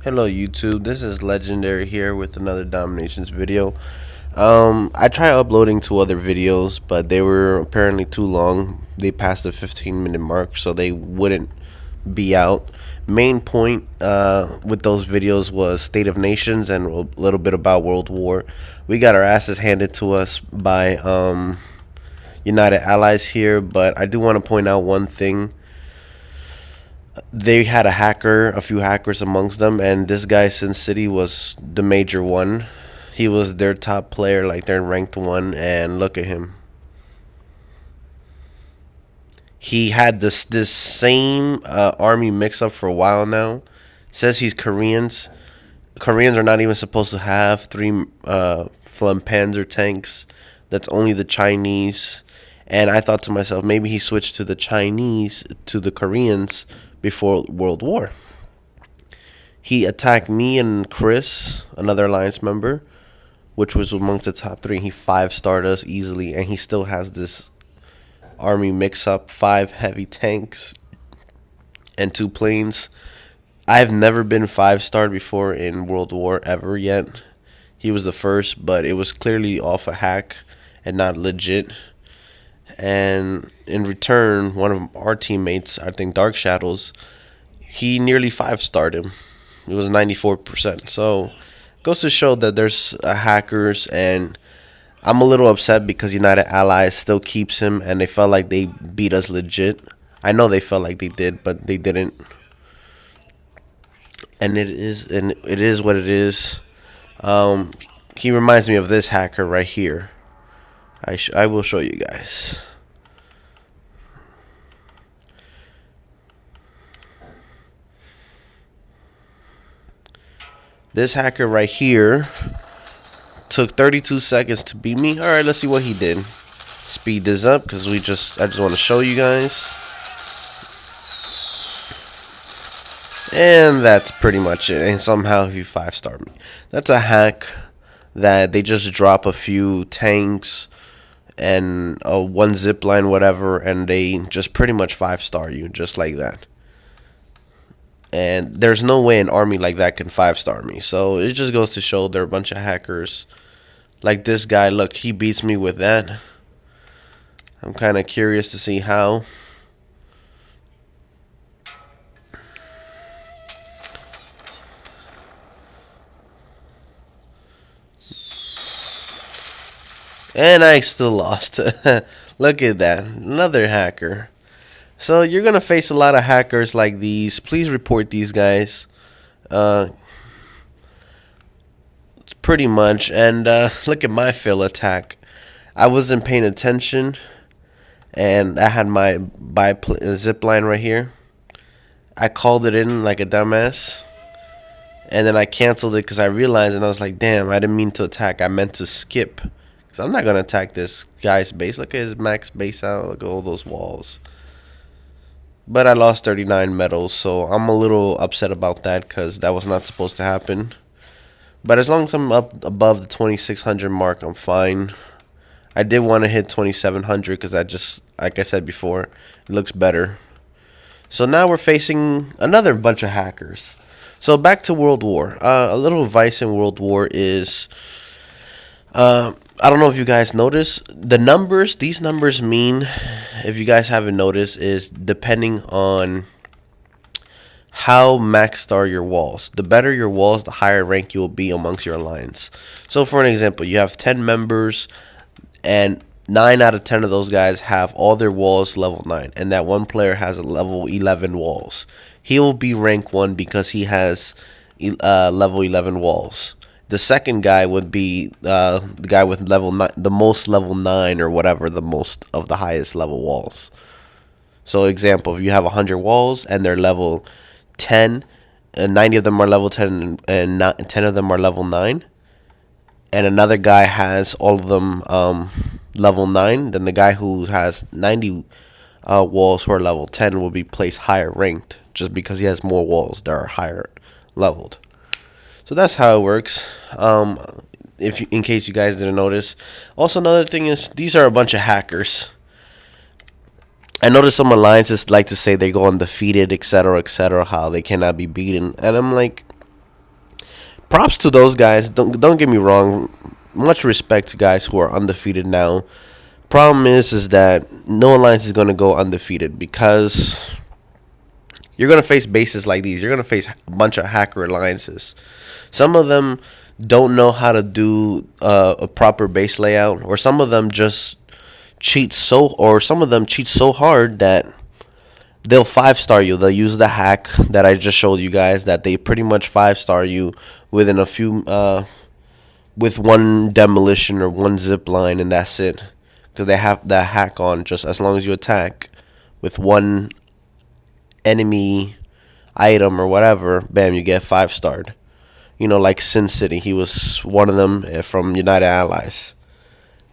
Hello YouTube, this is Legendary here with another Dominations video. I tried uploading 2 other videos, but they were apparently too long. They passed the 15-minute mark, so they wouldn't be out. Main point with those videos was State of Nations and a little bit about World War. We got our asses handed to us by United Allies here, but I do want to point out one thing. They had a few hackers amongst them, and this guy Sin City was the major one. He was their top player, like their ranked one, and look at him. He had this same army mix up for a while now. Says he's Koreans. Koreans are not even supposed to have 3 Panzer tanks. That's only the Chinese. And I thought to myself, maybe he switched to the Chinese to the Koreans before World War. He attacked me and Chris, another alliance member, which was amongst the top 3. He 5-starred us easily, and he still has this army mix-up: 5 heavy tanks and 2 planes. I've never been 5-starred before in World War ever yet. He was the first, but it was clearly off a hack and not legit. And in return, one of our teammates, I think Dark Shadows, he nearly 5-starred him. It was 94%. So it goes to show that there's hackers, and I'm a little upset because United Allies still keeps him, and they felt like they beat us legit. I know they felt like they did, but they didn't. And it is what it is. He reminds me of this hacker right here. I will show you guys. This hacker right here took 32 seconds to beat me. All right, let's see what he did. Speed this up because I just want to show you guys. And that's pretty much it. And somehow he 5-starred me. That's a hack that they just drop a few tanks and one zip line, whatever, and they just pretty much 5-star you just like that. And there's no way an army like that can 5-star me. So it just goes to show they're a bunch of hackers. Like this guy, look, he beats me with that. I'm kind of curious to see how. And I still lost. Look at that. Another hacker. So you're going to face a lot of hackers like these. Please report these guys. Pretty much. And look at my fail attack. I wasn't paying attention, and I had my zip line right here. I called it in like a dumbass, and then I canceled it because I realized, and I was like, damn, I didn't mean to attack. I meant to skip. Because I'm not going to attack this guy's base. Look at his max base out. Look at all those walls. But I lost 39 medals, so I'm a little upset about that because that was not supposed to happen. But as long as I'm up above the 2600 mark, I'm fine. I did want to hit 2700 because that just, like I said before, it looks better. So now we're facing another bunch of hackers. So back to World War. A little advice in World War is, I don't know if you guys notice, the numbers, these numbers mean, if you guys haven't noticed, is depending on how maxed are your walls. The better your walls, the higher rank you will be amongst your alliance. So for an example, you have 10 members, and 9 out of 10 of those guys have all their walls level 9, and that one player has a level 11 walls. He will be rank 1 because he has level 11 walls. The second guy would be the guy with level 9, the most level 9 or whatever, the most of the highest level walls. So example, if you have 100 walls and they're level 10, and 90 of them are level 10, and 10 of them are level 9, and another guy has all of them level 9, then the guy who has 90 walls who are level 10 will be placed higher ranked just because he has more walls that are higher leveled. So that's how it works. If you, in case you guys didn't notice. Also, another thing is these are a bunch of hackers. I noticed some alliances like to say they go undefeated, etc., etc., how they cannot be beaten, and I'm like, props to those guys. Don't get me wrong. Much respect to guys who are undefeated now. Problem is that no alliance is going to go undefeated because you're going to face bases like these. You're going to face a bunch of hacker alliances. Some of them don't know how to do a proper base layout, or some of them just some of them cheat so hard that they'll 5-star you. They'll use the hack that I just showed you guys, that they pretty much 5-star you within a few with one demolition or one zip line, and that's it. Because they have that hack on. Just as long as you attack with one enemy item or whatever, bam, you get 5-starred. Like Sin City, he was one of them from United Allies.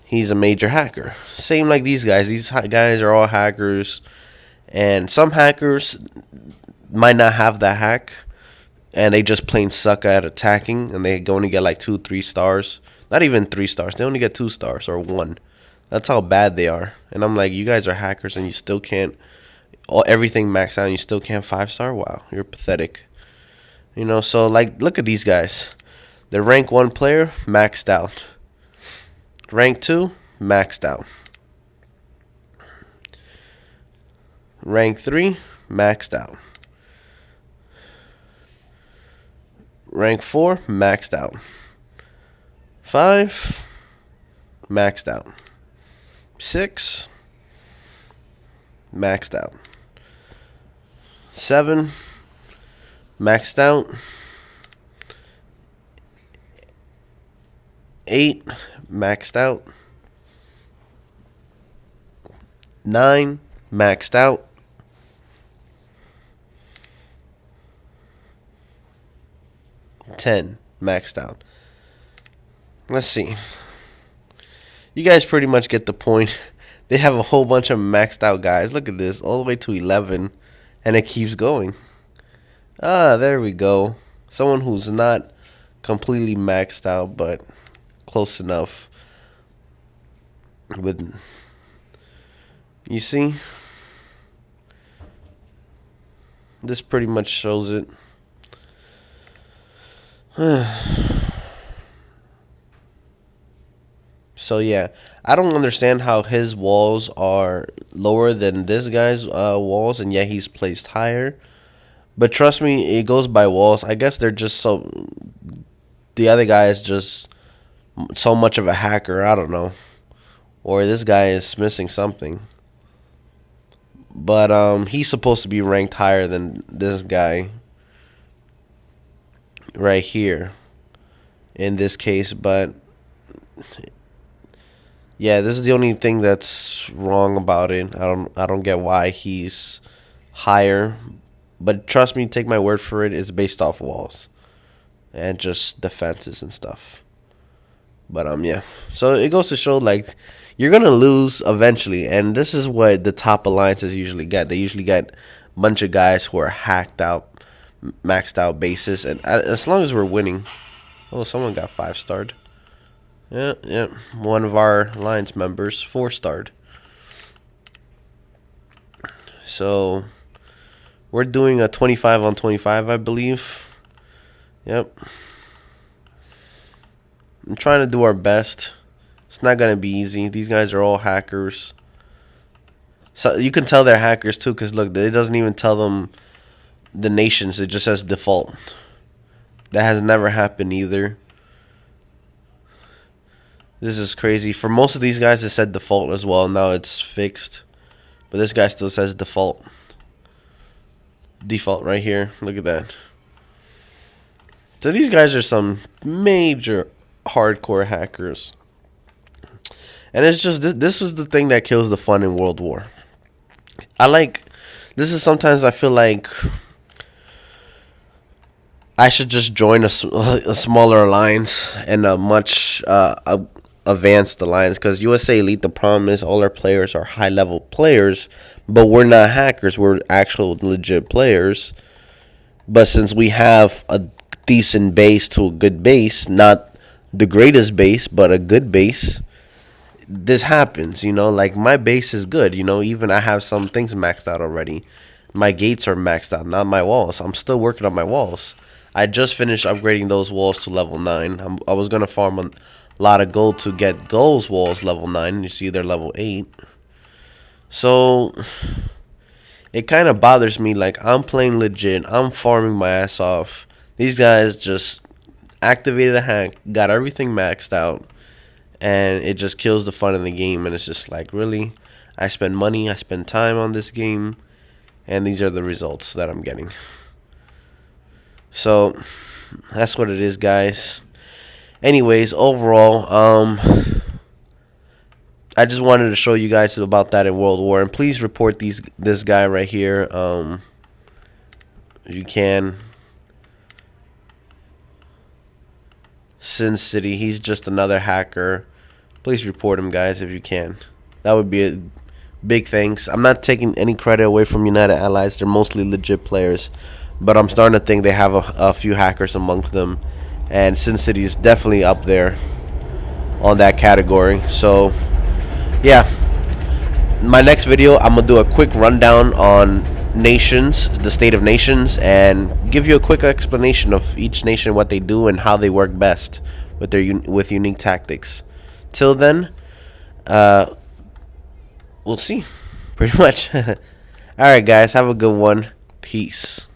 He's a major hacker. Same like these guys. These guys are all hackers. And some hackers might not have that hack, and they just plain suck at attacking, and they only get like 2-3 stars. Not even 3 stars. They only get 2 stars or 1. That's how bad they are. And I'm like, you guys are hackers and you still can't, everything maxed out and you still can't 5-star? Wow, you're pathetic. So like, look at these guys. They're rank 1 player, maxed out. Rank 2, maxed out. Rank 3, maxed out. Rank 4, maxed out. 5, maxed out. 6, maxed out. 7, maxed out. 8, maxed out. 9, maxed out. 10, maxed out. Let's see. You guys pretty much get the point. They have a whole bunch of maxed out guys. Look at this, all the way to 11, and it keeps going. There we go. Someone who's not completely maxed out, but close enough. You see? This pretty much shows it. So yeah, I don't understand how his walls are lower than this guy's walls, and yet he's placed higher. But trust me, it goes by walls. I guess they're just the other guy is just so much of a hacker. I don't know, or this guy is missing something. But he's supposed to be ranked higher than this guy right here in this case. But yeah, this is the only thing that's wrong about it. I don't get why he's higher. But trust me, take my word for it, it's based off walls and just defenses and stuff. But yeah. So it goes to show, like, you're gonna lose eventually, and this is what the top alliances usually get. They usually get a bunch of guys who are hacked out, maxed out bases, and as long as we're winning. Oh, someone got 5-starred. Yeah. One of our alliance members 4-starred. So we're doing a 25 on 25, I believe. Yep. I'm trying to do our best. It's not gonna be easy. These guys are all hackers. So you can tell they're hackers too, because look, it doesn't even tell them the nations. It just says default. That has never happened either. This is crazy. For most of these guys, it said default as well. Now it's fixed. But this guy still says default. Default right here. Look at that. So these guys are some major hardcore hackers. And it's just, this is the thing that kills the fun in World War. This is sometimes I feel like I should just join a smaller alliance and a much advanced alliance, because USA Elite, the problem is all our players are high level players, but we're not hackers. We're actual legit players. But since we have a decent base to a good base, not the greatest base, but a good base, this happens, like my base is good, even I have some things maxed out already. My gates are maxed out, not my walls. I'm still working on my walls. I just finished upgrading those walls to level 9. I was gonna farm a lot of gold to get those walls level 9. You see they're level 8. So it kind of bothers me. Like, I'm playing legit. I'm farming my ass off. These guys just activated a hack, got everything maxed out, and it just kills the fun in the game. And it's just like, really? I spend money, I spend time on this game, and these are the results that I'm getting. So that's what it is, guys. Anyways, overall, I just wanted to show you guys about that in World War, and please report this guy right here. You can. Sin City, he's just another hacker. Please report him, guys, if you can. That would be a big thanks. I'm not taking any credit away from United Allies. They're mostly legit players, but I'm starting to think they have a few hackers amongst them, and Sin City is definitely up there on that category. So yeah, my next video, I'm gonna do a quick rundown on nations, the state of nations, and give you a quick explanation of each nation, what they do and how they work best with their with unique tactics. Till then, we'll see, pretty much. All right, guys, have a good one. Peace.